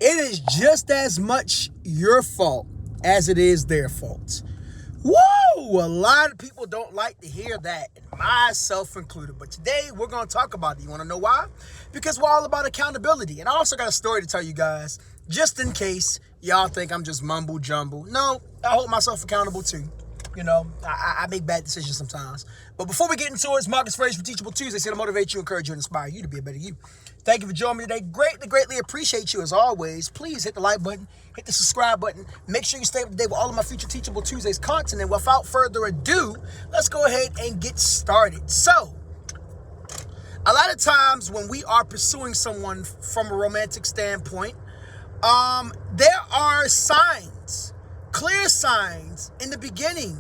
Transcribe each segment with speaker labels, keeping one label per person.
Speaker 1: it is just as much your fault as it is their fault. Woo! A lot of people don't like to hear that, and myself included. But today, we're going to talk about it. You want to know why? Because we're all about accountability. And I also got a story to tell you guys, just in case y'all think I'm just mumble jumble. No, I hold myself accountable too. You know, I make bad decisions sometimes. But before we get into it, it's Marcus Fraser for Teachable Tuesdays, here to motivate you, encourage you, and inspire you to be a better you. Thank you for joining me today. Greatly appreciate you as always. Please hit the like button, hit the subscribe button. Make sure you stay up to date with all of my future Teachable Tuesdays content. And without further ado, let's go ahead and get started. So, a lot of times when we are pursuing someone from a romantic standpoint, there are signs, clear signs in the beginning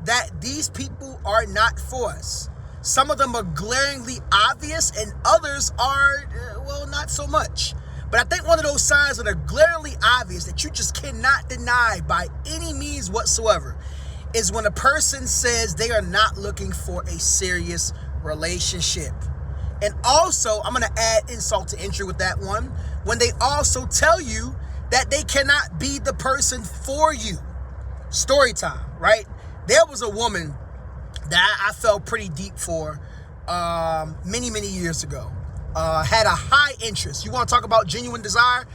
Speaker 1: that these people are not for us. Some of them are glaringly obvious and others are, not so much. But I think one of those signs that are glaringly obvious that you just cannot deny by any means whatsoever is when a person says they are not looking for a serious relationship. And also, I'm going to add insult to injury with that one, when they also tell you that they cannot be the person for you. Story time, right? There was a woman that I felt pretty deep for many years ago. Had a high interest. You want to talk about genuine desire?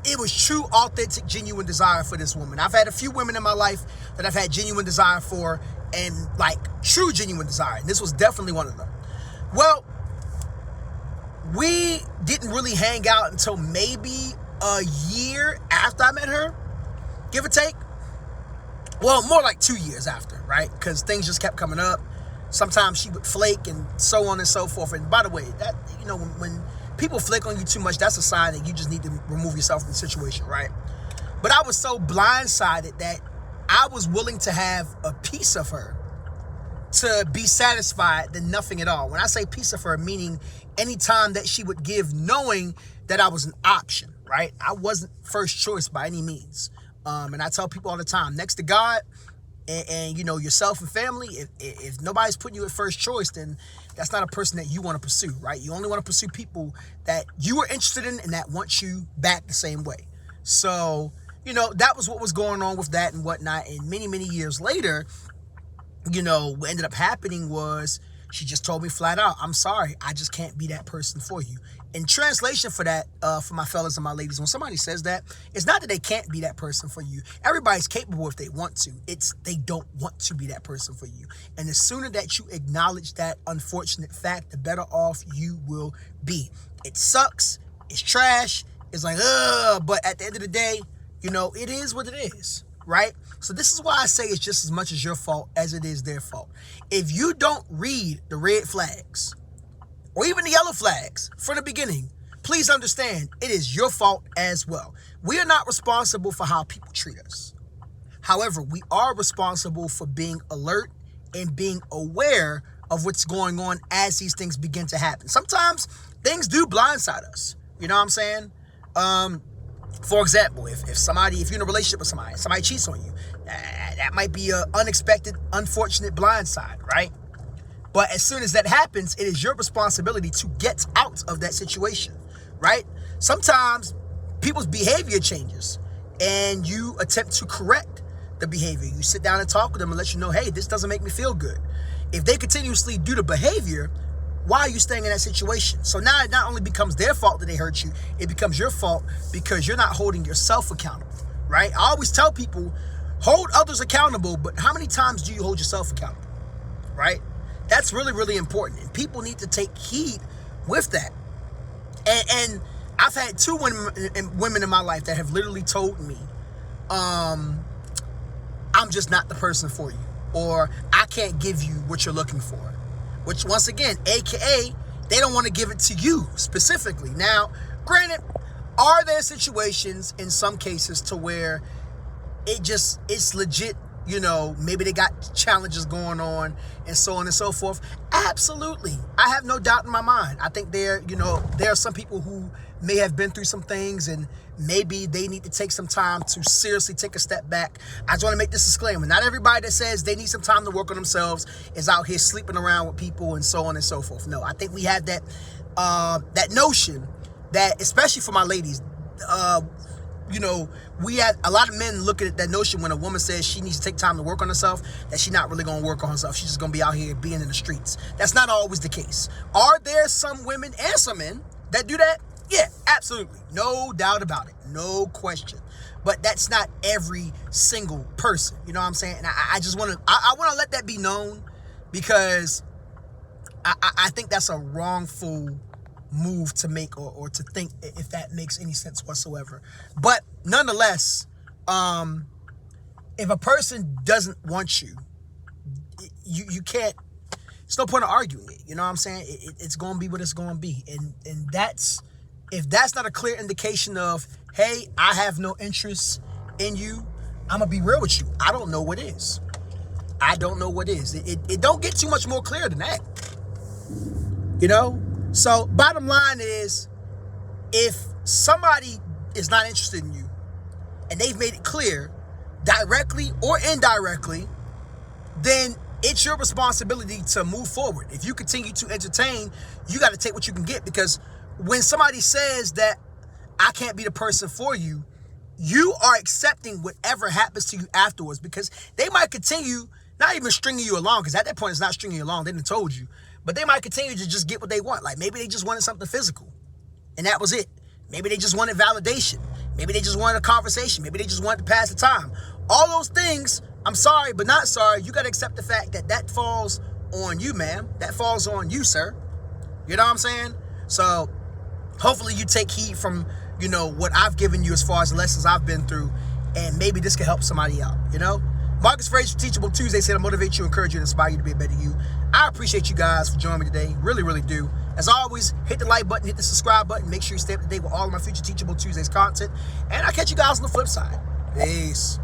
Speaker 1: It was true, authentic, genuine desire for this woman. I've had a few women in my life that I've had genuine desire for, and like true genuine desire. And this was definitely one of them. Well, we didn't really hang out until maybe a year after I met her, give or take. Well, more like 2 years after, right? Because things just kept coming up. Sometimes she would flake and so on and so forth. And by the way, that, you know, when people flake on you too much, that's a sign that you just need to remove yourself from the situation, right? But I was so blindsided that I was willing to have a piece of her to be satisfied than nothing at all. When I say piece of her, meaning any time that she would give, knowing that I was an option, right? I wasn't first choice by any means. And I tell people all the time, next to God and you know, yourself and family, if nobody's putting you at first choice, then that's not a person that you want to pursue, right? You only want to pursue people that you are interested in and that want you back the same way. So, you know, that was what was going on with that and whatnot. And many years later, you know, what ended up happening was she just told me flat out, I'm sorry, I just can't be that person for you. In translation for that, for my fellas and my ladies, when somebody says that, it's not that they can't be that person for you. Everybody's capable if they want to. It's they don't want to be that person for you. And the sooner that you acknowledge that unfortunate fact, the better off you will be. It sucks. It's trash. It's like, but at the end of the day, you know, it is what it is, right? So this is why I say it's just as much as your fault as it is their fault. If you don't read the red flags, or even the yellow flags from the beginning, please understand it is your fault as well. We are not responsible for how people treat us. However, we are responsible for being alert and being aware of what's going on as these things begin to happen. Sometimes things do blindside us. You know what I'm saying? For example, if you're in a relationship with somebody cheats on you, that might be an unexpected, unfortunate blindside, right? But as soon as that happens, it is your responsibility to get out of that situation, right? Sometimes people's behavior changes and you attempt to correct the behavior. You sit down and talk with them and let you know, hey, this doesn't make me feel good. If they continuously do the behavior, why are you staying in that situation? So now it not only becomes their fault that they hurt you, it becomes your fault because you're not holding yourself accountable, right? I always tell people, hold others accountable, but how many times do you hold yourself accountable, right? That's really important. And people need to take heed with that. And I've had two women in my life that have literally told me, I'm just not the person for you. Or I can't give you what you're looking for. Which, once again, AKA, they don't want to give it to you specifically. Now, granted, are there situations in some cases to where it's legit, you know, maybe they got challenges going on and so on and so forth? Absolutely. I have no doubt in my mind. I think there are some people who may have been through some things and maybe they need to take some time to seriously take a step back. I just want to make this disclaimer. Not everybody that says they need some time to work on themselves is out here sleeping around with people and so on and so forth. No, I think we have that notion that, especially for my ladies, we had a lot of men look at that notion when a woman says she needs to take time to work on herself, that she's not really going to work on herself. She's just going to be out here being in the streets. That's not always the case. Are there some women and some men that do that? Yeah, absolutely. No doubt about it. No question. But that's not every single person. You know what I'm saying? And I just want to let that be known, because I think that's a wrongful move to make, or to think, if that makes any sense whatsoever. But nonetheless, if a person doesn't want you, you can't, it's no point of arguing it. You know what I'm saying? It's going to be what it's going to be. And that's, if that's not a clear indication of, hey, I have no interest in you, I'm going to be real with you, I don't know what is. I don't know what is. It don't get too much more clear than that. You know? So bottom line is, if somebody is not interested in you and they've made it clear, directly or indirectly, then it's your responsibility to move forward. If you continue to entertain, you got to take what you can get, because when somebody says that I can't be the person for you, you are accepting whatever happens to you afterwards, because they might continue not even stringing you along, because at that point it's not stringing you along, they done told you. But they might continue to just get what they want. Like, maybe they just wanted something physical, and that was it. Maybe they just wanted validation. Maybe they just wanted a conversation. Maybe they just wanted to pass the time. All those things, I'm sorry, but not sorry. You got to accept the fact that that falls on you, ma'am. That falls on you, sir. You know what I'm saying? So hopefully you take heed from, what I've given you as far as the lessons I've been through, and maybe this can help somebody out, Marcus Frazier for Teachable Tuesdays, here to motivate you, encourage you, and inspire you to be a better you. I appreciate you guys for joining me today. Really, really do. As always, hit the like button, hit the subscribe button. Make sure you stay up to date with all of my future Teachable Tuesdays content. And I'll catch you guys on the flip side. Peace.